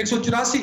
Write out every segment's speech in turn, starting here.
184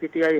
PTI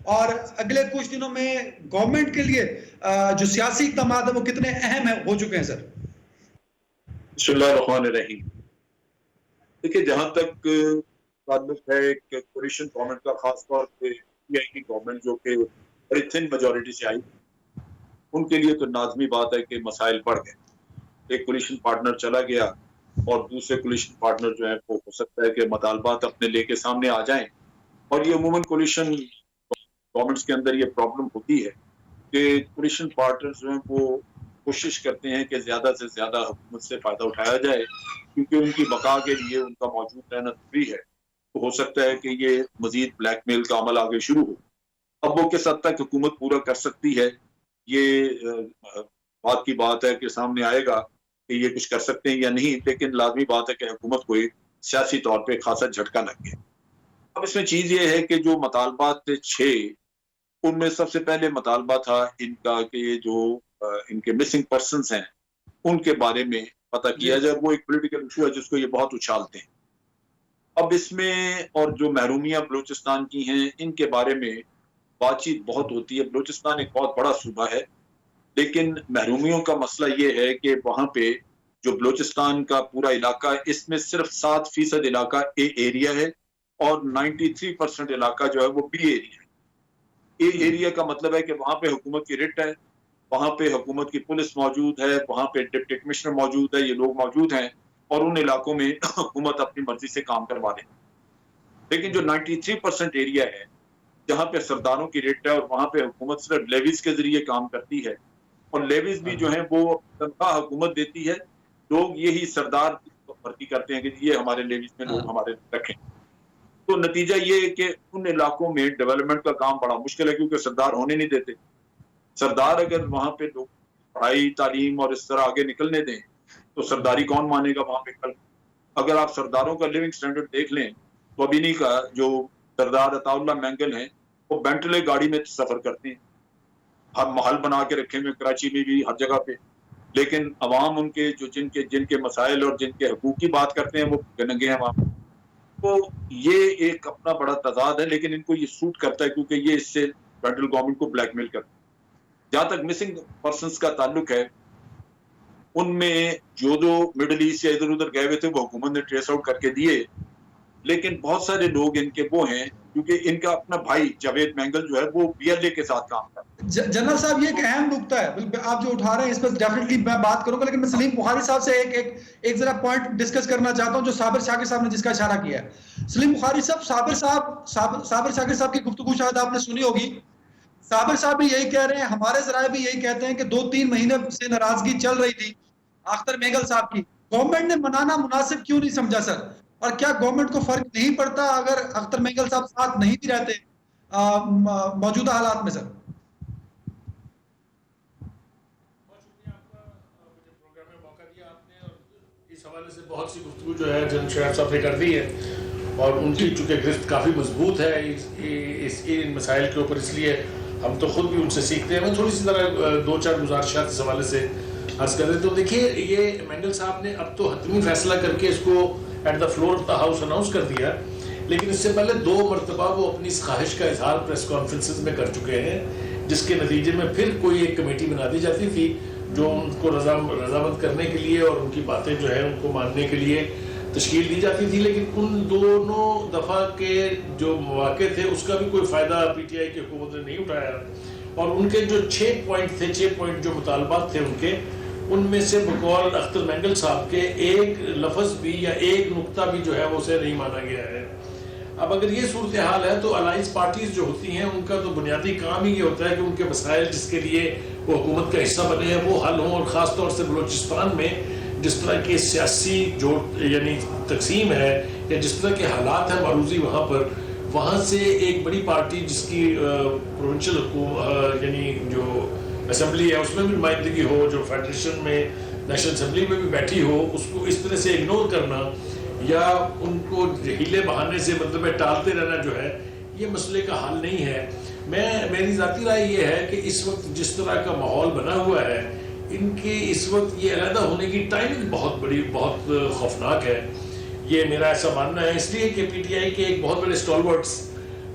اور اگلے کچھ دنوں میں گورنمنٹ کے لیے جو سیاسی اقدامات ہیں وہ کتنے اہم ہو چکے ہیں سر؟ بسم اللہ الرحمن الرحیم. دیکھیے جہاں تک تعلق ہے کہ کولیشن گورنمنٹ کا، خاص طور پہ پی آئی کی گورنمنٹ جو کہ بڑی تھن میجورٹی سے آئی، ان کے لیے تو لازمی بات ہے کہ مسائل بڑھ گئے. ایک کولیشن پارٹنر چلا گیا اور دوسرے کولیشن پارٹنر جو ہے وہ ہو سکتا ہے کہ مطالبات اپنے لے کے سامنے آ جائیں. اور یہ عموماً کولیشن گورنمنٹس کے اندر یہ پرابلم ہوتی ہے کہ کولیشن پارٹنر جو ہیں وہ کوشش کرتے ہیں کہ زیادہ سے زیادہ حکومت سے فائدہ اٹھایا جائے، کیونکہ ان کی بقا کے لیے ان کا موجود رہنا ضروری ہے. تو ہو سکتا ہے کہ یہ مزید بلیک میل کا عمل آگے شروع ہو. اب وہ کس حد تک حکومت پورا کر سکتی ہے، یہ بات کی بات ہے کہ سامنے آئے گا کہ یہ کچھ کر سکتے ہیں یا نہیں. لیکن لازمی بات ہے کہ حکومت کو سیاسی طور پہ خاصا جھٹکا لگ گیا. اب اس میں چیز یہ ہے کہ جو مطالبات تھے 6، ان میں سب سے پہلے مطالبہ تھا ان کا کہ یہ جو ان کے مسنگ پرسنز ہیں ان کے بارے میں پتہ کیا جائے. وہ ایک پولیٹیکل ایشو ہے جس کو یہ بہت اچھالتے ہیں. اب اس میں اور جو محرومیاں بلوچستان کی ہیں ان کے بارے میں بات چیت بہت ہوتی ہے. بلوچستان ایک بہت بڑا صوبہ ہے، لیکن محرومیوں کا مسئلہ یہ ہے کہ وہاں پہ جو بلوچستان کا پورا علاقہ، اس میں صرف 7% علاقہ اے ایریا ہے اور 93% علاقہ جو ہے وہ بی ایریا ہے. اے ایریا کا مطلب ہے کہ وہاں پہ حکومت کی رٹ ہے، وہاں پہ حکومت کی پولیس موجود ہے، وہاں پہ ڈپٹی کمشنر موجود ہے، یہ لوگ موجود ہیں اور ان علاقوں میں حکومت اپنی مرضی سے کام کروا دے. لیکن جو 93% ایریا ہے جہاں پہ سرداروں کی رٹ ہے اور وہاں پہ حکومت صرف لیویز کے ذریعے کام کرتی ہے، اور لیویز بھی جو ہیں وہ تنخواہ حکومت دیتی ہے. لوگ یہی سردار بھرتی کرتے ہیں کہ یہ ہمارے لیویز میں لوگ ہمارے رکھیں. تو نتیجہ یہ ہے کہ ان علاقوں میں ڈیولپمنٹ کا کام بڑا مشکل ہے، کیونکہ سردار ہونے نہیں دیتے. سردار اگر وہاں پہ لوگ پڑھائی تعلیم اور اس طرح آگے نکلنے دیں تو سرداری کون مانے گا وہاں پہ کل؟ اگر آپ سرداروں کا لیونگ سٹینڈرڈ دیکھ لیں تو ابھی نہیں کا جو سردار عطا اللہ مینگل ہیں وہ بینٹلے گاڑی میں سفر کرتے ہیں، ہر محل بنا کے رکھے ہوئے کراچی میں بھی ہر جگہ پہ. لیکن عوام ان کے جو جن کے مسائل اور جن کے حقوق کی بات کرتے ہیں وہ ننگے ہیں وہاں. تو یہ ایک اپنا بڑا تضاد ہے، لیکن ان کو یہ سوٹ کرتا ہے کیونکہ یہ اس سے فیڈرل گورنمنٹ کو بلیک میل کرتا ہے. جہاں تک مسنگ پرسنز کا تعلق ہے، ان میں جو مڈل ایسٹ یا ادھر ادھر گئے ہوئے تھے وہ حکومت نے ٹریس آؤٹ کر کے دیے. لیکن بہت سارے لوگ ان کے وہ ہیں کیونکہ ان کا اپنا بھائی جاوید مینگل جو ہے وہ بی ایل اے کے ساتھ کام کرتا ہے. جنرل صاحب یہ ایک اہم نقطہ ہے آپ جو اٹھا رہے ہیں، اس پر ڈیفینیٹلی میں بات کروں گا، لیکن میں سلیم بخاری صاحب سے ایک ذرا پوائنٹ ڈسکس کرنا چاہتا ہوں جو صابر شاکر صاحب نے جس کا اشارہ کیا ہے. سلیم بخاری صاحب، صابر شاکر صاحب کی گفتگو شاید آپ نے سنی ہوگی. صابر صاحب بھی یہی کہہ رہے ہیں، ہمارے ذرائع بھی یہی کہتے ہیں کہ 2-3 مہینے سے ناراضگی چل رہی تھی اختر مینگل صاحب کی. گورنمنٹ نے منانا مناسب کیوں نہیں سمجھا سر؟ اور کیا گورنمنٹ کو فرق نہیں پڑتا اگر اختر مینگل صاحب ساتھ نہیں بھی رہتے موجودہ حالات میں سر؟ اس حوالے سے بہت سی گفتگو جو ہے جنرل شاہد صاحب نے کر دی ہے، اور ان کی چونکہ گرفت کافی مضبوط ہے اس ان مسائل کے اوپر، اس لیے ہم تو خود بھی ان سے سیکھتے ہیں. میں تھوڑی سی طرح 2-4 گزارشات اس حوالے سے عرض کر رہے. تو دیکھیے یہ مینگل صاحب نے اب تو حتمی فیصلہ کر کے اس کو at the floor of the house announce کر دیا، لیکن اس سے پہلے 2 مرتبہ وہ اپنی اس خواہش کا اظہار پریس کانفرنسز میں کر چکے ہیں، جس کے نتیجے میں پھر کوئی ایک کمیٹی بنا دی جاتی تھی جو ان کو رضامند کرنے کے لیے اور ان کی باتیں جو ہیں ان کو ماننے کے لیے تشکیل دی جاتی تھی. لیکن ان دونوں دفعہ کے جو مواقع تھے اس کا بھی کوئی فائدہ پی ٹی آئی کی حکومت نے نہیں اٹھایا، اور ان کے جو 6 پوائنٹ تھے، 6 پوائنٹ جو مطالبات تھے ان کے، ان میں سے بقول اختر مینگل صاحب کے ایک لفظ بھی یا ایک نقطہ بھی جو ہے وہ اسے نہیں مانا گیا ہے. اب اگر یہ صورتحال ہے تو الائنس پارٹیز جو ہوتی ہیں ان کا تو بنیادی کام ہی یہ ہوتا ہے کہ ان کے مسائل جس کے لیے وہ حکومت کا حصہ بنے ہیں وہ حل ہوں، اور خاص طور سے بلوچستان میں جس طرح کی سیاسی جو یعنی تقسیم ہے یا جس طرح کے حالات ہیں معروضی وہاں سے ایک بڑی پارٹی جس کی پروونشل یعنی جو اسمبلی ہے اس میں بھی نمائندگی ہو، جو فیڈریشن میں نیشنل اسمبلی میں بھی بیٹھی ہو، اس کو اس طرح سے اگنور کرنا یا ان کو ہیلے بہانے سے مطلب ٹالتے رہنا جو ہے یہ مسئلے کا حل نہیں ہے. میری ذاتی رائے یہ ہے کہ اس وقت جس طرح کا ماحول بنا ہوا ہے ان کی اس وقت یہ علیحدہ ہونے کی ٹائمنگ بہت خوفناک ہے. یہ میرا ایسا ماننا ہے، اس لیے کہ پی ٹی آئی کے ایک بہت بڑے اسٹالورٹس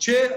6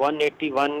181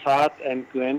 7 MQM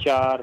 4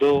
2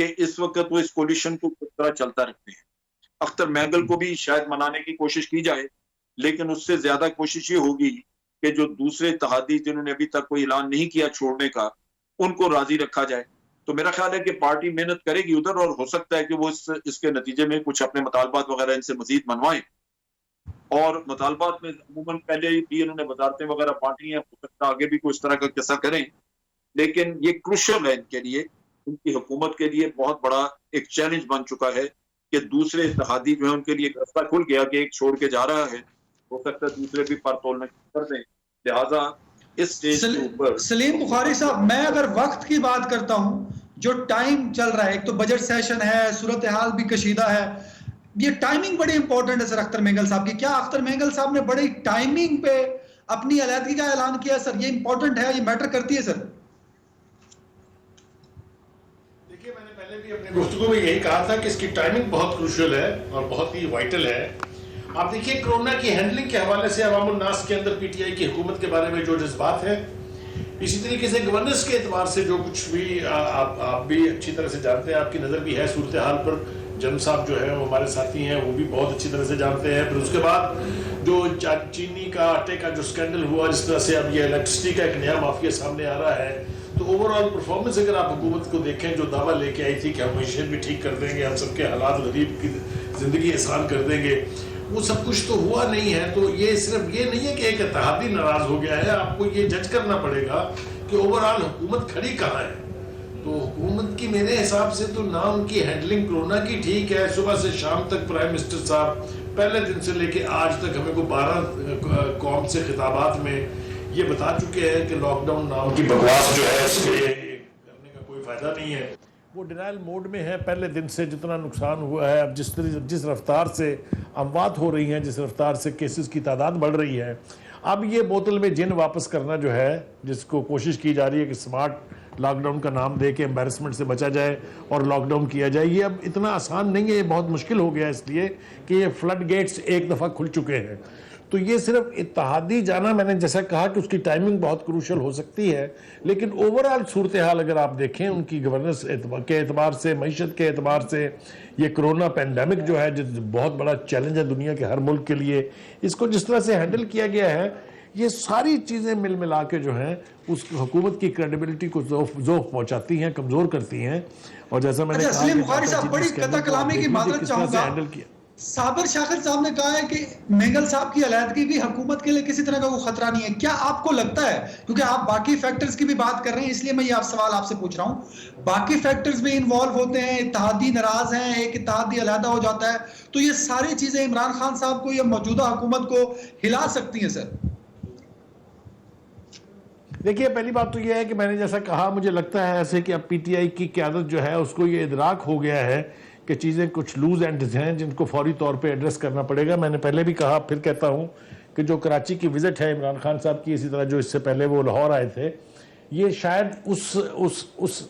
کہ اس وقت وہ اس کولیشن کو کس طرح چلتا رکھتے ہیں. اختر مینگل کو بھی شاید منانے کی کوشش کی جائے، لیکن اس سے زیادہ کوشش یہ ہوگی کہ جو دوسرے اتحادی جنہوں نے ابھی تک کوئی اعلان نہیں کیا چھوڑنے کا، ان کو راضی رکھا جائے. تو میرا خیال ہے کہ پارٹی محنت کرے گی ادھر، اور ہو سکتا ہے کہ وہ اس کے نتیجے میں کچھ اپنے مطالبات وغیرہ ان سے مزید منوائیں. اور مطالبات میں عموماً پہلے بھی انہوں نے وزارتیں وغیرہ بانٹی ہیں، ہو سکتا ہے آگے بھی کوئی اس طرح کا قصہ کریں، لیکن یہ کروشل ہے ان کے لیے، ان کی حکومت کے لیے بہت بڑا ایک چیلنج بن چکا ہے کہ دوسرے اتحادی جو ہیں ان کے لیے ایک راستہ کھل گیا کہ ایک چھوڑ کے جا رہا ہے، ہو سکتا ہے دوسرے بھی پر تولنا کر دیں. لہٰذا اس سٹیج کے اوپر سلیم بخاری صاحب، میں اگر وقت کی بات کرتا ہوں، جو ٹائم چل رہا ہے، ایک تو بجٹ سیشن ہے، صورتحال بھی کشیدہ ہے، یہ ٹائمنگ بڑی امپورٹنٹ ہے سر اختر مینگل صاحب کی. کیا اختر مینگل صاحب نے بڑی ٹائمنگ پہ اپنی علیحدگی کا اعلان کیا سر؟ یہ امپورٹنٹ ہے، یہ میٹر کرتی ہے سر؟ دیکھیے، میں نے پہلے بھی اپنے گفتگو میں یہی کہا تھا کہ اس کی ٹائمنگ بہت کروشل ہے اور بہت ہی وائٹل ہے. آپ دیکھیے کرونا کی ہینڈلنگ کے حوالے سے عوام الناس کے اندر پی ٹی آئی کی حکومت کے بارے میں جو جذبات ہیں، اسی طریقے سے گورننس کے اعتبار سے جو کچھ بھی آپ بھی اچھی طرح سے جانتے ہیں، آپ کی نظر بھی ہے صورتحال پر. جن صاحب جو ہے وہ ہمارے ساتھی ہیں، وہ بھی بہت اچھی طرح سے جانتے ہیں. پھر اس کے بعد جو چینی کا آٹے کا جو سکینڈل ہوا، جس طرح سے اب یہ الیکٹرسٹی کا ایک نیا مافیا سامنے آ رہا ہے، تو اوور آل پرفارمنس اگر آپ حکومت کو دیکھیں، جو دعویٰ لے کے آئی تھی کہ ہم معیشت بھی ٹھیک کر دیں گے، ہم سب کے حالات غریب کی زندگی آسان کر دیں گے، وہ سب کچھ تو ہوا نہیں ہے. تو یہ صرف یہ نہیں ہے کہ ایک اتحادی ناراض ہو گیا ہے، آپ کو یہ جج کرنا پڑے گا کہ اوور آل حکومت کھڑی کہاں ہے. تو حکومت کی میرے حساب سے تو نہ ان کی ہینڈلنگ کرونا کی ٹھیک ہے. صبح سے شام تک پرائم منسٹر صاحب پہلے دن سے لے کے آج تک ہمیں کو 12 قوم سے خطابات میں یہ بتا چکے ہیں کہ لاک ڈاؤن نام کی بکواس جو ہے اس کے کرنے کا کوئی فائدہ نہیں ہے. وہ ڈینائل موڈ میں ہے پہلے دن سے. جتنا نقصان ہوا ہے، اب جس رفتار سے اموات ہو رہی ہیں، جس رفتار سے کیسز کی تعداد بڑھ رہی ہے، اب یہ بوتل میں جن واپس کرنا جو ہے، جس کو کوشش کی جا رہی ہے کہ سمارٹ لاک ڈاؤن کا نام دے کے امبیرسمنٹ سے بچا جائے اور لاک ڈاؤن کیا جائے، یہ اب اتنا آسان نہیں ہے. یہ بہت مشکل ہو گیا اس لیے کہ یہ فلڈ گیٹس ایک دفعہ کھل چکے ہیں. تو یہ صرف اتحادی جانا، میں نے جیسا کہا کہ اس کی ٹائمنگ بہت کروشل ہو سکتی ہے، لیکن اوورآل صورتحال اگر آپ دیکھیں ان کی گورننس کے اعتبار سے، معیشت کے اعتبار سے، یہ کرونا پینڈیمک جو ہے، جو بہت بڑا چیلنج ہے دنیا کے ہر ملک کے لیے، اس کو جس طرح سے ہینڈل کیا گیا ہے، یہ ساری چیزیں مل ملا کے جو ہیں اس حکومت کی کریڈیبلٹی کو ذوق پہنچاتی ہیں، کمزور کرتی ہیں. اور جیسا میں نے کہا سلیم بخاری صاحب، بڑی قطع کلامی کی معذرت چاہوں گا، صابر شاکر صاحب نے کہا ہے کہ مینگل صاحب کی علیحدگی بھی حکومت کے لیے کسی طرح کا کوئی خطرہ نہیں ہے. کیا آپ کو لگتا ہے، کیونکہ آپ باقی فیکٹرز کی بھی بات کر رہے ہیں، اس لیے میں یہ سوال آپ سے پوچھ رہا ہوں، باقی فیکٹرز بھی انوالو ہوتے ہیں، اتحادی ناراض ہیں، ایک اتحادی علیحدہ ہو جاتا ہے، تو یہ ساری چیزیں عمران خان صاحب کو یا موجودہ حکومت کو ہلا سکتی ہیں سر؟ دیکھیے، پہلی بات تو یہ ہے کہ میں نے جیسا کہا، مجھے لگتا ہے ایسے کہ اب پی ٹی آئی کی قیادت جو ہے اس کو یہ ادراک ہو گیا ہے کہ چیزیں کچھ لوز اینڈز ہیں جن کو فوری طور پہ ایڈریس کرنا پڑے گا. میں نے پہلے بھی کہا، پھر کہتا ہوں کہ جو کراچی کی وزٹ ہے عمران خان صاحب کی، اسی طرح جو اس سے پہلے وہ لاہور آئے تھے، یہ شاید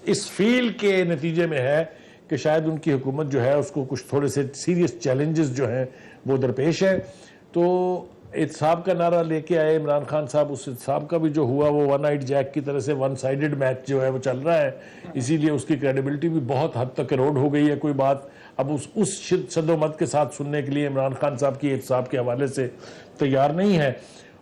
اس فیل کے نتیجے میں ہے کہ شاید ان کی حکومت جو ہے اس کو کچھ تھوڑے سے سیریس چیلنجز جو ہیں وہ درپیش ہیں. تو احتساب کا نعرہ لے کے آئے عمران خان صاحب، اس احتساب کا بھی جو ہوا وہ ون آئیڈ جیک کی طرح سے ون سائیڈڈ میچ جو ہے وہ چل رہا ہے، اسی لیے اس کی کریڈیبلٹی بھی بہت حد تک ایروڈ ہو گئی ہے. کوئی بات اب اس شد و مت کے ساتھ سننے کے لیے عمران خان صاحب کی احتساب کے حوالے سے تیار نہیں ہے.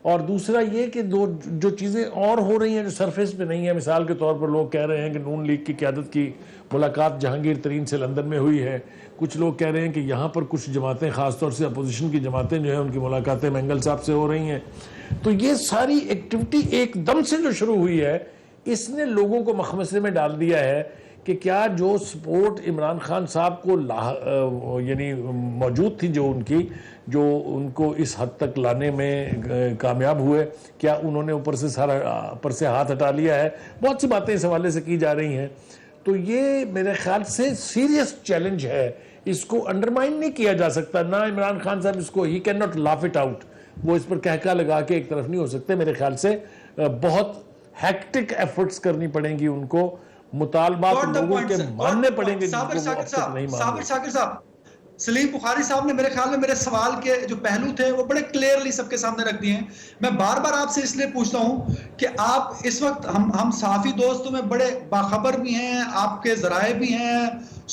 اور دوسرا یہ کہ جو چیزیں اور ہو رہی ہیں جو سرفیس پہ نہیں ہیں، مثال کے طور پر لوگ کہہ رہے ہیں کہ نون لیگ کی قیادت کی ملاقات جہانگیر ترین سے لندن میں ہوئی ہے، کچھ لوگ کہہ رہے ہیں کہ یہاں پر کچھ جماعتیں، خاص طور سے اپوزیشن کی جماعتیں جو ہیں ان کی ملاقاتیں مینگل صاحب سے ہو رہی ہیں. تو یہ ساری ایکٹیویٹی ایک دم سے جو شروع ہوئی ہے، اس نے لوگوں کو مخمصے میں ڈال دیا ہے کہ کیا جو سپورٹ عمران خان صاحب کو یعنی موجود تھی، جو ان کو اس حد تک لانے میں کامیاب ہوئے، کیا انہوں نے اوپر سے ہاتھ ہٹا لیا ہے؟ بہت سی باتیں اس حوالے سے کی جا رہی ہیں. تو یہ میرے خیال سے سیریس چیلنج ہے، اس کو انڈرمائن نہیں کیا جا سکتا. نہ عمران خان صاحب اس کو ہی can not laugh it out, وہ اس پر کہکا لگا کے ایک طرف نہیں ہو سکتے. میرے خیال سے بہت ہیکٹک ایفرٹس کرنی پڑیں گی ان کو، مطالبات لوگوں کے ماننے پڑیں گے جن کو وہ اب تک نہیں مان رہے. صابر شاکر صاحب، سلیم بخاری صاحب نے میرے خیال میں میرے سوال کے جو پہلو تھے وہ بڑے کلیئرلی سب کے سامنے رکھ دیے ہیں. میں بار بار آپ سے اس لیے پوچھتا ہوں کہ آپ اس وقت ہم صحافی دوستوں میں بڑے باخبر بھی ہیں, آپ کے ذرائع بھی ہیں,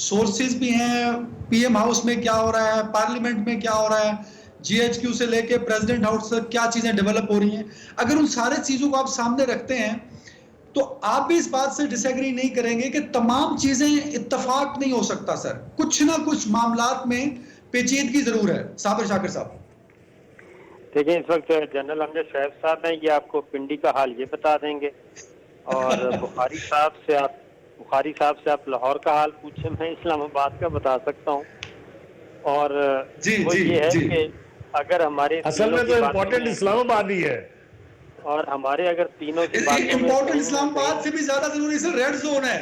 سورسز بھی ہیں, پی ایم ہاؤس میں کیا ہو رہا ہے, پارلیمنٹ میں کیا ہو رہا ہے, جی ایچ کیو سے لے کے پریزیڈنٹ ہاؤس تک کیا چیزیں ڈیولپ ہو رہی ہیں. اگر ان سارے چیزوں کو آپ سامنے رکھتے ہیں تو آپ بھی اس بات سے ڈس ایگری نہیں کریں گے کہ تمام چیزیں اتفاق نہیں ہو سکتا سر, کچھ نہ کچھ معاملات میں پیچیدگی ضرور ہے. صابر شاکر صاحب دیکھیں, اس وقت جنرل امجد شعیب صاحب ہیں, یہ آپ کو پنڈی کا حال یہ بتا دیں گے, اور بخاری صاحب سے آپ لاہور کا حال پوچھیں, میں اسلام آباد کا بتا سکتا ہوں. اور وہ یہ ہے کہ اگر ہمارے اصل میں تو امپورٹنٹ اسلام آباد ہی ہے, اور ہمارے اگر تینوں کی باتوں میں امپورٹنٹ اسلام آباد سے بھی زیادہ ضروری سر ریڈ زون ہے.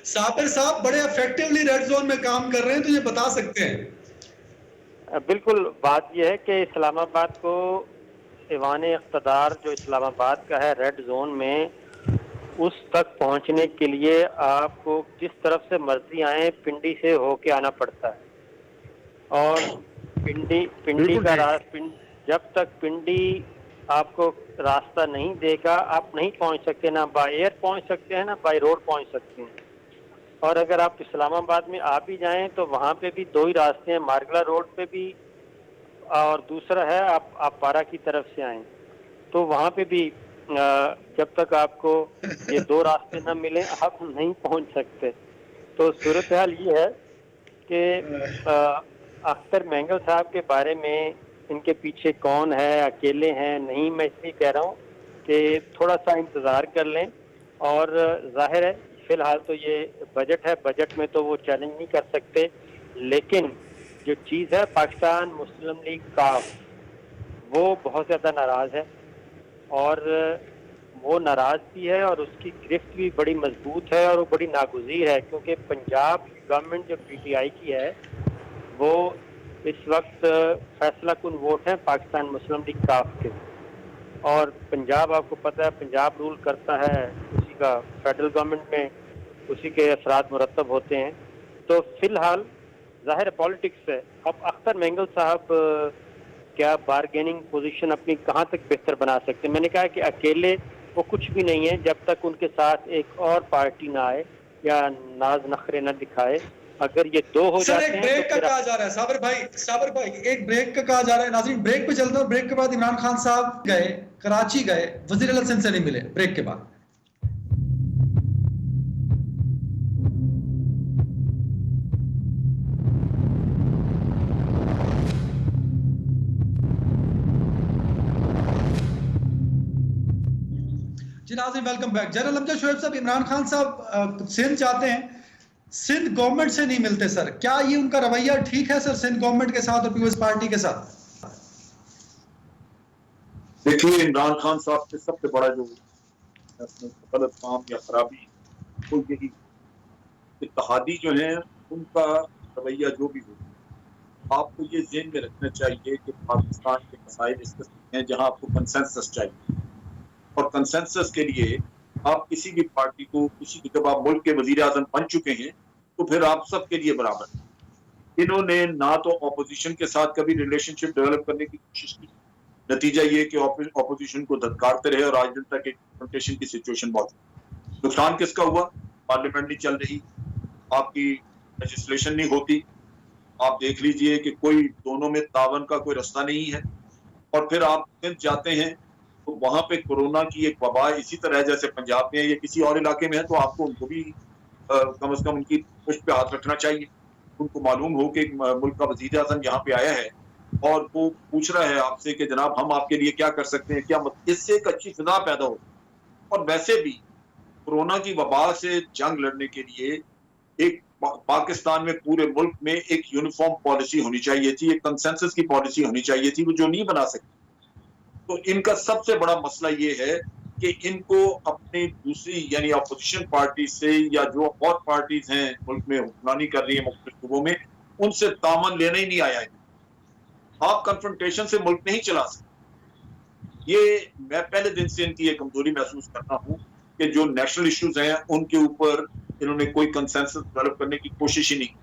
صابر صاحب بڑے افیکٹولی ریڈ زون میں کام کر رہے ہیں, تو یہ بتا سکتے ہیں. بالکل, بات یہ ہے کہ اسلام آباد کو ایوان اقتدار جو اسلام آباد کا ہے ریڈ زون میں, اس تک پہنچنے کے لیے آپ کو جس طرف سے مرضی آئیں پنڈی سے ہو کے آنا پڑتا ہے. اور پنڈی کا جب تک پنڈی آپ کو راستہ نہیں دے گا آپ نہیں پہنچ سکتے, نہ بائی ایئر پہنچ سکتے ہیں نہ بائی روڈ پہنچ سکتے ہیں. اور اگر آپ اسلام آباد میں آ بھی جائیں تو وہاں پہ بھی دو ہی راستے ہیں, مارگلا روڈ پہ بھی, اور دوسرا ہے آپ پارا کی طرف سے آئیں تو وہاں پہ بھی جب تک آپ کو یہ دو راستے نہ ملیں آپ نہیں پہنچ سکتے. تو صورتحال یہ ہے کہ اختر مینگل صاحب کے بارے میں ان کے پیچھے کون ہے, اکیلے ہیں نہیں, میں اس لیے کہہ رہا ہوں کہ تھوڑا سا انتظار کر لیں. اور ظاہر ہے فی الحال تو یہ بجٹ ہے, بجٹ میں تو وہ چیلنج نہیں کر سکتے, لیکن جو چیز ہے پاکستان مسلم لیگ کاف وہ بہت زیادہ ناراض ہے, اور وہ ناراض بھی ہے اور اس کی گرفت بھی بڑی مضبوط ہے اور وہ بڑی ناگزیر ہے, کیونکہ پنجاب گورنمنٹ جو پی ٹی آئی کی ہے وہ اس وقت فیصلہ کن ووٹ ہیں پاکستان مسلم لیگ کاف کے, اور پنجاب آپ کو پتہ ہے پنجاب رول کرتا ہے اسی کا فیڈرل گورنمنٹ میں, اسی کے اثرات مرتب ہوتے ہیں. تو فی الحال ظاہر پالیٹکس ہے. اب اختر مینگل صاحب کیا بارگیننگ پوزیشن اپنی کہاں تک بہتر بنا سکتے ہیں. میں نے کہا کہ اکیلے وہ کچھ بھی نہیں ہے جب تک ان کے ساتھ ایک اور پارٹی نہ آئے یا ناز نخرے نہ دکھائے. اگر یہ دو ہو سر جاتے ایک ہیں بریک تو کا کہا جا رہا ہے, صابر بھائی ایک بریک کا کہا جا رہا ہے. ناظرین بریک پہ چلتا ہوں, بریک کے بعد عمران خان صاحب گئے کراچی گئے, وزیر اعلی سندھ سے نہیں ملے. بریک کے بعد جی ناظرین ویلکم بیک. جنرل امجد شعیب صاحب, عمران خان صاحب سندھ چاہتے ہیں, سندھ گورنمنٹ سے نہیں ملتے سر, کیا یہ ان کا رویہ ٹھیک ہے سر سندھ گورنمنٹ کے ساتھ اور پیپلز پارٹی کے ساتھ؟ دیکھیے عمران خان صاحب کے سب سے بڑا جو غلط کام یا خرابی وہ یہی اتحادی جو ہیں ان کا رویہ جو بھی ہو, آپ کو یہ ذہن میں رکھنا چاہیے کہ پاکستان کے مسائل اس قسم ہیں جہاں آپ کو کنسنسس چاہیے, اور کنسنسس کے لیے آپ کسی بھی پارٹی کو جب آپ ملک کے وزیر اعظم بن چکے ہیں تو پھر آپ سب کے لیے برابر ہیں. انہوں نے نہ تو اپوزیشن کے ساتھ کبھی ریلیشن شپ ڈیولپ کرنے کی کوشش کی, نتیجہ یہ کہ اپوزیشن کو دھتکارتے رہے اور آج دن تک ایک کنفرنٹیشن کی سچویشن بہت. نقصان کس کا ہوا؟ پارلیمنٹ نہیں چل رہی, آپ کی لیجسلیشن نہیں ہوتی, آپ دیکھ لیجئے کہ کوئی دونوں میں تعاون کا کوئی رستہ نہیں ہے. اور پھر آپ سندھ جاتے ہیں تو وہاں پہ کورونا کی ایک وبا اسی طرح جیسے پنجاب میں یا کسی اور علاقے میں ہے, تو آپ کو ان کو بھی کم از کم ان کی پشت پہ ہاتھ رکھنا چاہیے. ان کو معلوم ہو کہ ملک کا وزیر اعظم یہاں پہ آیا ہے اور وہ پوچھ رہا ہے آپ سے کہ جناب ہم آپ کے لیے کیا کر سکتے ہیں, کیا اس سے ایک اچھی فضا پیدا ہو. اور ویسے بھی کورونا کی وبا سے جنگ لڑنے کے لیے ایک پاکستان میں پورے ملک میں ایک یونیفارم پالیسی ہونی چاہیے تھی, ایک کنسنسس کی پالیسی ہونی چاہیے تھی, وہ جو نہیں بنا سکتی. تو ان کا سب سے بڑا مسئلہ یہ ہے کہ ان کو اپنی دوسری یعنی اپوزیشن پارٹی سے یا جو اور پارٹیز ہیں ملک میں حکمرانی کر رہی ہیں مختلف صوبوں میں, ان سے تعاون لینا ہی نہیں آیا ہے. آپ کنفرنٹیشن سے ملک نہیں چلا سکتے. یہ میں پہلے دن سے ان کی یہ کمزوری محسوس کرتا ہوں کہ جو نیشنل ایشوز ہیں ان کے اوپر انہوں نے کوئی کنسنسس ڈیولپ کرنے کی کوشش ہی نہیں.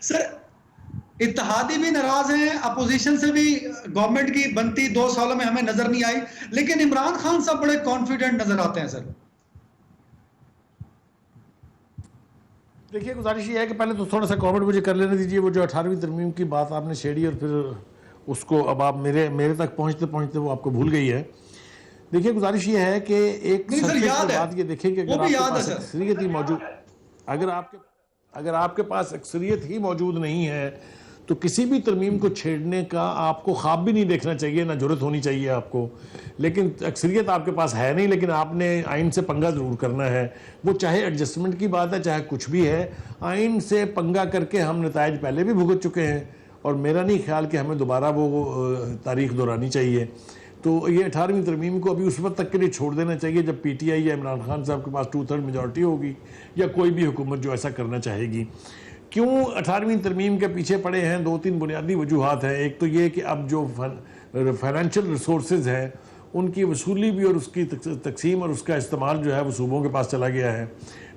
سر اتحادی بھی ناراض ہیں, اپوزیشن سے بھی گورنمنٹ کی بنتی 2 سالوں میں ہمیں نظر نہیں آئی, لیکن عمران خان صاحب بڑے کانفیڈنٹ نظر آتے ہیں. سر دیکھیے گزارش یہ ہے کہ پہلے تو تھوڑا سا کامنٹ مجھے کر لینے دیجیے. وہ جو 18ویں ترمیم کی بات آپ نے چھیڑی اور پھر اس کو اب آپ میرے تک پہنچتے پہنچتے وہ آپ کو بھول گئی ہے. دیکھیے گزارش یہ ہے کہ ایک بات یہ دیکھیں کہ اگر آپ کے پاس اکثریت ہی موجود اگر آپ کے پاس اکثریت ہی موجود نہیں ہے تو کسی بھی ترمیم کو چھیڑنے کا آپ کو خواب بھی نہیں دیکھنا چاہیے, نہ جرت ہونی چاہیے آپ کو. لیکن اکثریت آپ کے پاس ہے نہیں, لیکن آپ نے آئین سے پنگا ضرور کرنا ہے. وہ چاہے ایڈجسٹمنٹ کی بات ہے چاہے کچھ بھی ہے, آئین سے پنگا کر کے ہم نتائج پہلے بھی بھگت چکے ہیں اور میرا نہیں خیال کہ ہمیں دوبارہ وہ تاریخ دہرانی چاہیے. تو یہ 18ویں ترمیم کو ابھی اس وقت تک کے لیے چھوڑ دینا چاہیے جب پی ٹی آئی یا عمران خان صاحب کے پاس 2/3 میجورٹی ہوگی یا کوئی بھی حکومت جو ایسا کرنا چاہے گی. کیوں 18ویں ترمیم کے پیچھے پڑے ہیں؟ 2-3 بنیادی وجوہات ہیں. ایک تو یہ کہ اب جو فائنینشیل ریسورسز ہیں ان کی وصولی بھی اور اس کی تقسیم اور اس کا استعمال جو ہے وہ صوبوں کے پاس چلا گیا ہے.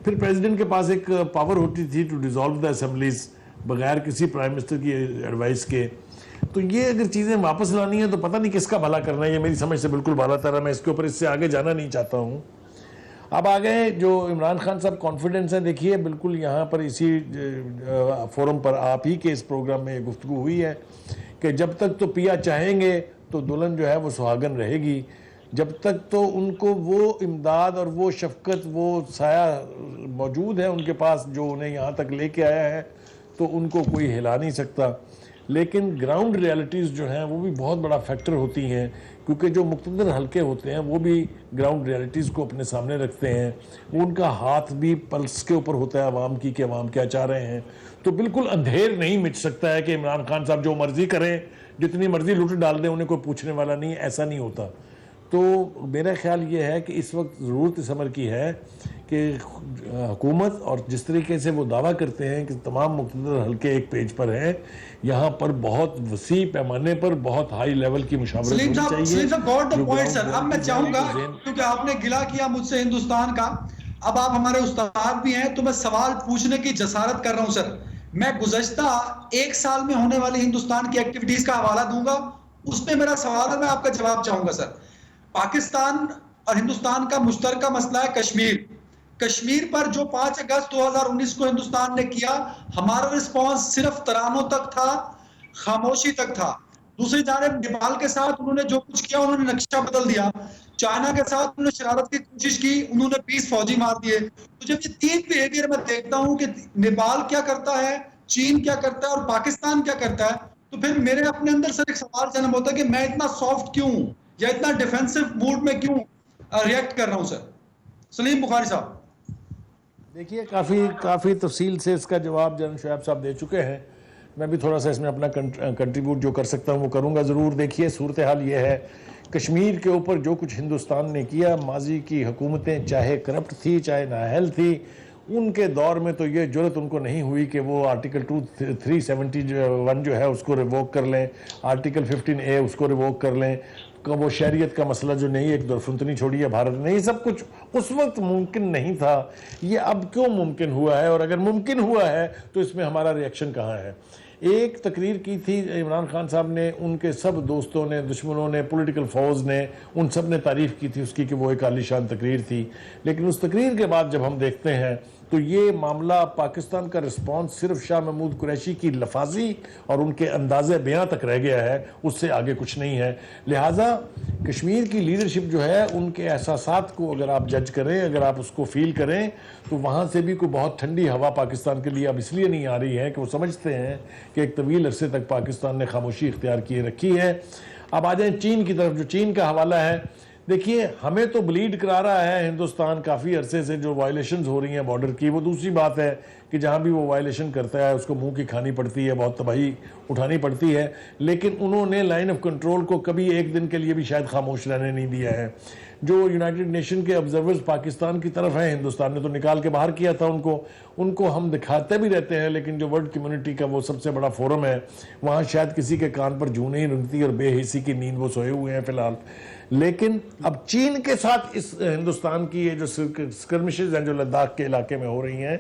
پھر پریزیڈنٹ کے پاس ایک پاور ہوتی تھی ٹو ڈیزالو دا اسمبلیز بغیر کسی پرائم منسٹر کی ایڈوائس کے. تو یہ اگر چیزیں واپس لانی ہیں تو پتہ نہیں کس کا بھلا کرنا ہے, یہ میری سمجھ سے بالکل بالا تر ہے. میں اس کے اوپر اس سے آگے جانا نہیں چاہتا ہوں. اب آگے جو عمران خان صاحب کانفیڈنس ہیں, دیکھیے بالکل یہاں پر اسی فورم پر آپ ہی کے اس پروگرام میں گفتگو ہوئی ہے کہ جب تک تو پیا چاہیں گے تو دلہن جو ہے وہ سہاگن رہے گی. جب تک تو ان کو وہ امداد اور وہ شفقت وہ سایہ موجود ہے ان کے پاس جو انہیں یہاں تک لے کے آیا ہے تو ان کو کوئی ہلا نہیں سکتا. لیکن گراؤنڈ ریالٹیز جو ہیں وہ بھی بہت بڑا فیکٹر ہوتی ہیں, کیونکہ جو مقتدر حلقے ہوتے ہیں وہ بھی گراؤنڈ ریالٹیز کو اپنے سامنے رکھتے ہیں. وہ ان کا ہاتھ بھی پلس کے اوپر ہوتا ہے عوام کی کہ عوام کیا چاہ رہے ہیں. تو بالکل اندھیر نہیں مٹ سکتا ہے کہ عمران خان صاحب جو مرضی کریں, جتنی مرضی لوٹ ڈال دیں, انہیں کوئی پوچھنے والا نہیں. ایسا نہیں ہوتا. تو میرا خیال یہ ہے کہ اس وقت ضرورت اس امر کی ہے کہ حکومت اور جس طریقے سے وہ دعویٰ کرتے ہیں کہ تمام مقتدر حلقے ایک پیج پر ہیں, یہاں پر بہت وسیع پیمانے پر بہت ہائی لیول کی مشاورت ہونی چاہیے. سلیم صاحب گاٹ دی پوائنٹ سر. اب میں چاہوں گا کیونکہ آپ نے گلہ کیا مجھ سے ہندوستان کا, اب آپ ہمارے استاد بھی ہیں تو میں سوال پوچھنے کی جسارت کر رہا ہوں. سر میں گزشتہ 1 سال میں ہونے والی ہندوستان کی ایکٹیویٹیز کا حوالہ دوں گا, اس میں میرا سوال ہے, میں آپ کا جواب چاہوں گا. سر پاکستان اور ہندوستان کا مشترکہ مسئلہ ہے کشمیر. کشمیر پر جو 5 اگست 2019 کو ہندوستان نے کیا, ہمارا رسپانس صرف ترانوں تک تھا, خاموشی تک تھا. دوسری جانب نیپال کے ساتھ انہوں نے جو کچھ کیا انہوں نے نقشہ بدل دیا. چائنا کے ساتھ انہوں نے شرارت کی کوشش کی, انہوں نے 20 فوجی مار دیے. تو جب یہ 3 بیہیویئر میں دیکھتا ہوں کہ نیپال کیا کرتا ہے, چین کیا کرتا ہے اور پاکستان کیا کرتا ہے, تو پھر میرے اپنے اندر سر ایک سوال جنم ہوتا ہے کہ میں اتنا سافٹ کیوں یا اتنا ڈیفینسو موڈ میں کیوں ریئیکٹ کر رہا ہوں. سر سلیم بخاری صاحب دیکھیے کافی تفصیل سے اس کا جواب جنرل شعیب صاحب دے چکے ہیں. میں بھی تھوڑا سا اس میں اپنا کنٹریبیوٹ جو کر سکتا ہوں وہ کروں گا ضرور. دیکھیے صورتحال یہ ہے, کشمیر کے اوپر جو کچھ ہندوستان نے کیا, ماضی کی حکومتیں چاہے کرپٹ تھی چاہے نااہل تھی, ان کے دور میں تو یہ جرت ان کو نہیں ہوئی کہ وہ آرٹیکل 371 جو ہے اس کو ریووک کر لیں, آرٹیکل 15A اس کو ریووک کر لیں. وہ شہریت کا مسئلہ جو نہیں ایک درفنتنی چھوڑی ہے بھارت نے, یہ سب کچھ اس وقت ممکن نہیں تھا. یہ اب کیوں ممکن ہوا ہے, اور اگر ممکن ہوا ہے تو اس میں ہمارا ریئیکشن کہاں ہے؟ ایک تقریر کی تھی عمران خان صاحب نے, ان کے سب دوستوں نے, دشمنوں نے, پولیٹیکل فوز نے, ان سب نے تعریف کی تھی اس کی کہ وہ ایک عالی شان تقریر تھی. لیکن اس تقریر کے بعد جب ہم دیکھتے ہیں تو یہ معاملہ پاکستان کا رسپانس صرف شاہ محمود قریشی کی لفاظی اور ان کے انداز بیاں تک رہ گیا ہے, اس سے آگے کچھ نہیں ہے. لہٰذا کشمیر کی لیڈرشپ جو ہے ان کے احساسات کو اگر آپ جج کریں, اگر آپ اس کو فیل کریں, تو وہاں سے بھی کوئی بہت ٹھنڈی ہوا پاکستان کے لیے اب اس لیے نہیں آ رہی ہے کہ وہ سمجھتے ہیں کہ ایک طویل عرصے تک پاکستان نے خاموشی اختیار کیے رکھی ہے. اب آ جائیں چین کی طرف. جو چین کا حوالہ ہے, دیکھیے ہمیں تو بلیڈ کرا رہا ہے ہندوستان کافی عرصے سے, جو وائلیشنز ہو رہی ہیں بارڈر کی, وہ دوسری بات ہے کہ جہاں بھی وہ وائلیشن کرتا ہے اس کو منہ کی کھانی پڑتی ہے, بہت تباہی اٹھانی پڑتی ہے. لیکن انہوں نے لائن آف کنٹرول کو کبھی ایک دن کے لیے بھی شاید خاموش رہنے نہیں دیا ہے. جو یونائٹڈ نیشن کے آبزرورز پاکستان کی طرف ہیں, ہندوستان نے تو نکال کے باہر کیا تھا ان کو ہم دکھاتے بھی رہتے ہیں, لیکن جو ورلڈ کمیونٹی کا وہ سب سے بڑا فورم ہے, وہاں شاید کسی کے کان پر جوں نہیں رنگتی اور بے حسی کی نیند وہ سوئے ہوئے ہیں فی الحال. لیکن اب چین کے ساتھ اس ہندوستان کی یہ جو سکرمشز ہیں جو لداخ کے علاقے میں ہو رہی ہیں,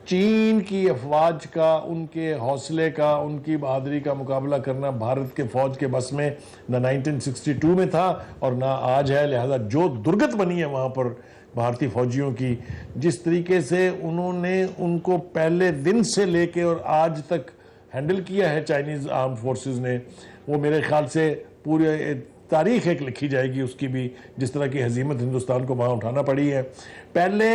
چین کی افواج کا، ان کے حوصلے کا، ان کی بہادری کا مقابلہ کرنا بھارت کے فوج کے بس میں نہ 1962 میں تھا اور نہ آج ہے. لہذا جو درگت بنی ہے وہاں پر بھارتی فوجیوں کی، جس طریقے سے انہوں نے ان کو پہلے دن سے لے کے اور آج تک ہینڈل کیا ہے چائنیز آرم فورسز نے، وہ میرے خیال سے پورے تاریخ ایک لکھی جائے گی اس کی بھی، جس طرح کی ہزیمت ہندوستان کو وہاں اٹھانا پڑی ہے. پہلے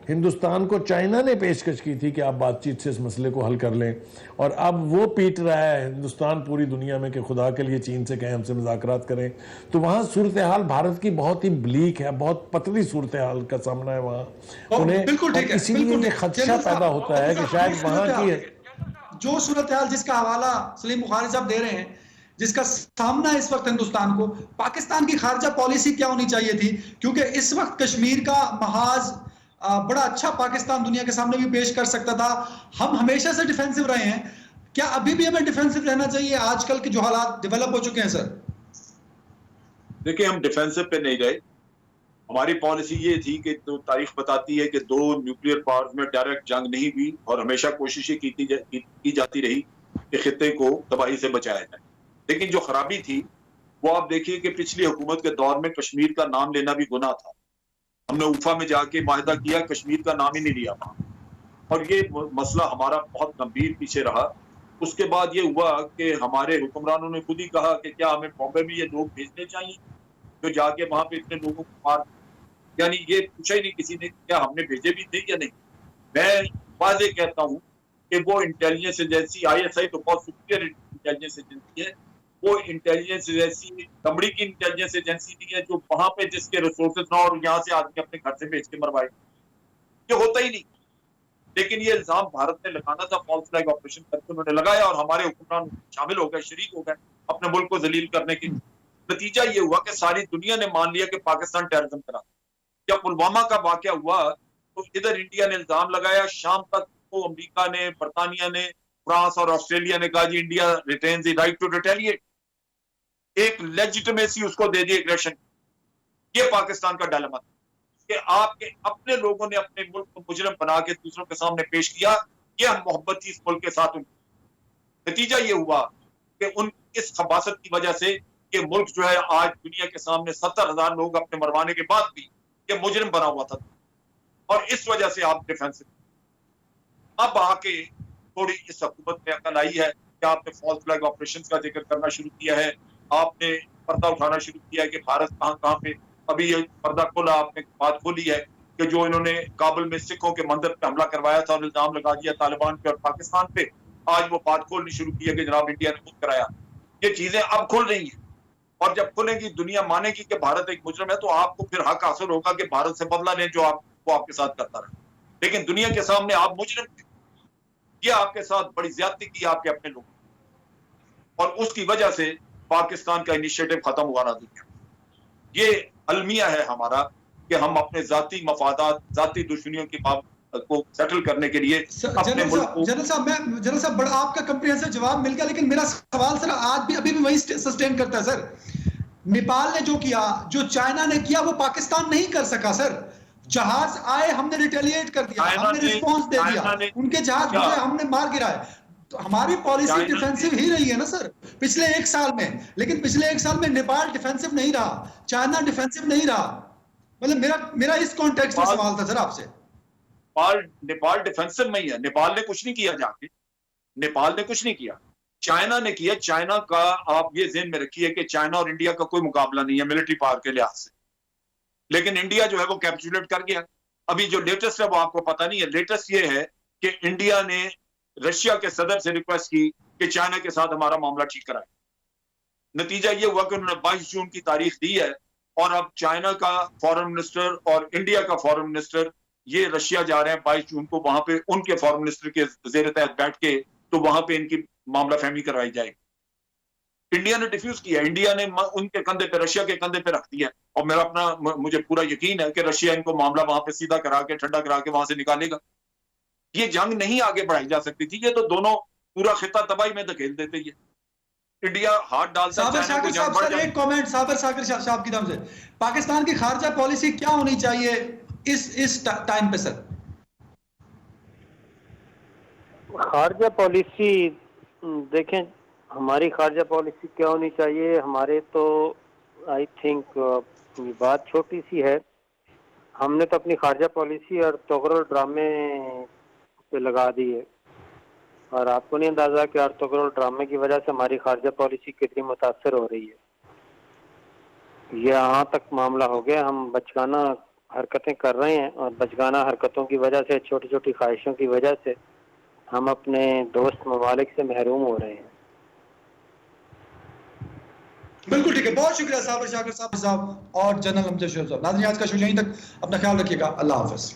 ہندوستان کو چائنا نے پیشکش کی تھی کہ آپ بات چیت سے اس مسئلے کو حل کر لیں، اور اب وہ پیٹ رہا ہے ہندوستان پوری دنیا میں کہ خدا کے لیے چین سے کہیں ہم سے مذاکرات کریں. تو وہاں صورتحال بھارت کی بہت ہی بلیک ہے، بہت پتلی صورتحال کا سامنا ہے وہاں انہیں، اور اسی لیے یہ خدشہ پیدا ہوتا ہے کہ شاید وہاں کی جو صورتحال جس کا حوالہ سلیم بخاری صاحب دے رہے ہیں، جس کا سامنا اس وقت ہندوستان کو، پاکستان کی خارجہ پالیسی کیا ہونی چاہیے تھی؟ کیونکہ اس وقت کشمیر کا محاذ بڑا اچھا پاکستان دنیا کے سامنے بھی پیش کر سکتا تھا. ہم ہمیشہ سے ڈیفینسو رہے ہیں، کیا ابھی بھی ہمیں ڈیفینسو رہنا چاہیے آج کل کے جو حالات ڈیولپ ہو چکے ہیں؟ سر دیکھیں، ہم ڈیفینسو پہ نہیں رہے. ہماری پالیسی یہ تھی کہ تو تاریخ بتاتی ہے کہ دو نیوکلیئر پاورز میں ڈائریکٹ جنگ نہیں ہوئی، اور ہمیشہ کوششیں کی جاتی رہی کہ خطے کو تباہی سے بچایا جائے. لیکن جو خرابی تھی وہ آپ دیکھیے کہ پچھلی حکومت کے دور میں کشمیر کا نام لینا بھی گناہ تھا. ہم نے اوفا میں جا کے معاہدہ کیا، کشمیر کا نام ہی نہیں لیا وہاں، اور یہ مسئلہ ہمارا بہت گمبھیر پیچھے رہا. اس کے بعد یہ ہوا کہ ہمارے حکمرانوں نے خود ہی کہا کہ کیا ہمیں بامبے میں یہ لوگ بھیجنے چاہیے جو جا کے وہاں پہ اتنے لوگوں کو مار، یعنی یہ پوچھا ہی نہیں کسی نے کیا ہم نے بھیجے بھی تھے یا نہیں. میں واضح کہتا ہوں کہ وہ انٹیلیجنس ایجنسی ISI تو بہت سپیریئر انٹیلیجنس ایجنسی ہے، وہ انٹیلیجنس ایجنسی دمڑی کی انٹیلیجنس ایجنسی نہیں ہے جو وہاں پہ جس کے ریسورسز نہ اور یہاں سے آدمی اپنے گھر سے بھیج کے مروائے. یہ ہوتا ہی نہیں. لیکن یہ الزام بھارت نے لگانا تھا، فالس فلیگ آپریشن کر کے انہوں نے لگایا، اور ہمارے حکمران شامل ہو گئے، شریک ہو گئے اپنے ملک کو ذلیل کرنے کے. نتیجہ یہ ہوا کہ ساری دنیا نے مان لیا کہ پاکستان ٹیررزم کرا. جب پلوامہ کا واقعہ ہوا تو ادھر انڈیا نے الزام لگایا، شام تک کو امریکہ نے، برطانیہ نے، فرانس اور آسٹریلیا نے کہا جی India retains the right to retaliate, ایک لیجیٹمیسی اس کو دے دی ایگریشن. یہ پاکستان کا ڈائلیما تھا کہ آپ کے اپنے لوگوں نے اپنے ملک کو مجرم بنا کے دوسروں کے سامنے پیش کیا. یہ ہم محبت تھی اس ملک کے ساتھ. نتیجہ یہ ہوا کہ ان اس خباثت کی وجہ سے یہ ملک جو ہے آج دنیا کے سامنے 70,000 لوگ اپنے مروانے کے بعد بھی یہ مجرم بنا ہوا تھا، اور اس وجہ سے آپ ڈیفینس. اب آ کے تھوڑی اس حکومت میں عقل آئی ہے کہ آپ نے فالس فلیگ آپریشن کا ذکر کرنا شروع کیا ہے، آپ نے پردہ اٹھانا شروع کیا ہے کہ بھارت کہاں پہ. ابھی یہ پردہ کھولا، آپ نے بات کھولی ہے کہ جو انہوں نے کابل میں سکھوں کے مندر پہ حملہ کروایا تھا اور الزام لگا دیا طالبان پہ اور پاکستان پہ، آج وہ بات کھولنی شروع کی ہے کہ جناب انڈیا نے خود کرایا. یہ چیزیں اب کھل رہی ہیں، اور جب کھلیں گی دنیا مانے گی کہ بھارت ایک مجرم ہے، تو آپ کو پھر حق حاصل ہوگا کہ بھارت سے بدلہ لیں جو وہ آپ کے ساتھ کرتا رہا. لیکن دنیا کے سامنے آپ مجرم تھے، یہ آپ کے ساتھ بڑی زیادتی کی آپ کے اپنے لوگ، اور اس کی وجہ سے پاکستان کا انیشیٹو ختم ہوا رہا دنیا. یہ المیہ ہے ہمارا کہ ہم اپنے ذاتی مفادات، ذاتی دشمنیوں کی بات کو سیٹل کرنے کے لیے اپنے ملک کو. جنرل صاحب بڑا آپ کا کمپریہنسو جواب مل گیا، لیکن میرا سوال سر آج بھی ابھی بھی وہی سسٹین کرتا ہے. سر نیپال نے جو کیا، جو چائنا نے کیا، وہ پاکستان نہیں کر سکا. سر جہاز آئے، ہم نے ریٹیلیٹ کر دیا، ہم نے ریسپانس دے دیا، ان کے جہاز جو ہے ہم نے مار گرائے. تو ہماری پالیسی ڈیفینسو ہی رہی ہے نا سر پچھلے 1 سال میں. لیکن پچھلے 1 سال میں نیپال ڈیفینسو نہیں رہا، چائنا ڈیفینسو نہیں رہا. مطلب میرا اس کانٹیکسٹ میں سوال تھا سر آپ سے. نیپال ڈیفینسو میں ہی ہے، نیپال نے کچھ نہیں کیا، جا کے نیپال نے کچھ نہیں کیا، چائنا نے کیا. چائنا کا آپ یہ ذہن میں رکھیے کہ چائنا اور انڈیا کا کوئی مقابلہ نہیں ہے ملٹری پاور کے لحاظ سے، لیکن انڈیا جو ہے وہ کیپچولیٹ کر گیا. ابھی جو لیٹسٹ ہے وہ آپ کو پتہ نہیں ہے. لیٹسٹ یہ ہے کہ انڈیا نے رشیا کے صدر سے ریکویسٹ کی کہ چائنا کے ساتھ ہمارا معاملہ ٹھیک کرائے. نتیجہ یہ ہوا کہ انہوں نے 22 جون کی تاریخ دی ہے، اور اب چائنا کا فارن منسٹر اور انڈیا کا فارن منسٹر یہ رشیا جا رہے ہیں 22 جون کو، وہاں پہ ان کے فارن منسٹر کے زیر تحت بیٹھ کے تو وہاں پہ ان کی معاملہ فہمی کروائی جائے. انڈیا نے ڈیفیوز کیا، انڈیا نے ان کے کندھے پہ، رشیا کے کندھے پہ رکھ دیا، اور مجھے پورا یقین ہے کہ رشیا ان کو معاملہ وہاں پہ سیدھا کرا کے، ٹھنڈا کرا کے وہاں سے نکالے گا. یہ جنگ نہیں آگے بڑھائی جا سکتی تھی، یہ تو دونوں پورا خطہ تباہی میں دھکیل دیتے. یہ انڈیا ہاتھ ڈالتا ہے. صابر شاکر صاحب ایک کامنٹ صابر شاکر صاحب کی طرف سے، پاکستان کی خارجہ پالیسی کیا ہونی چاہیے اس ٹائم پہ سر؟ خارجہ پالیسی دیکھیں ہماری خارجہ پالیسی کیا ہونی چاہیے. ہمارے تو آئی تھنک بات چھوٹی سی ہے. ہم نے تو اپنی خارجہ پالیسی اور توغرل ڈرامے پہ لگا دی ہے, اور آپ کو نہیں اندازہ کہ توغرل ڈرامے کی وجہ سے ہماری خارجہ پالیسی کتنی متاثر ہو رہی ہے. یہ یہاں تک معاملہ ہو گیا, ہم بچگانہ حرکتیں کر رہے ہیں, اور بچگانہ حرکتوں کی وجہ سے, چھوٹی چھوٹی خواہشوں کی وجہ سے ہم اپنے دوست ممالک سے محروم ہو رہے ہیں. بالکل ٹھیک ہے, بہت شکریہ صاحب شاکر صاحب اور جنرل امجد شیخ صاحب. ناظرین آج کا شو یہیں تک, اپنا خیال رکھیے گا, اللہ حافظ.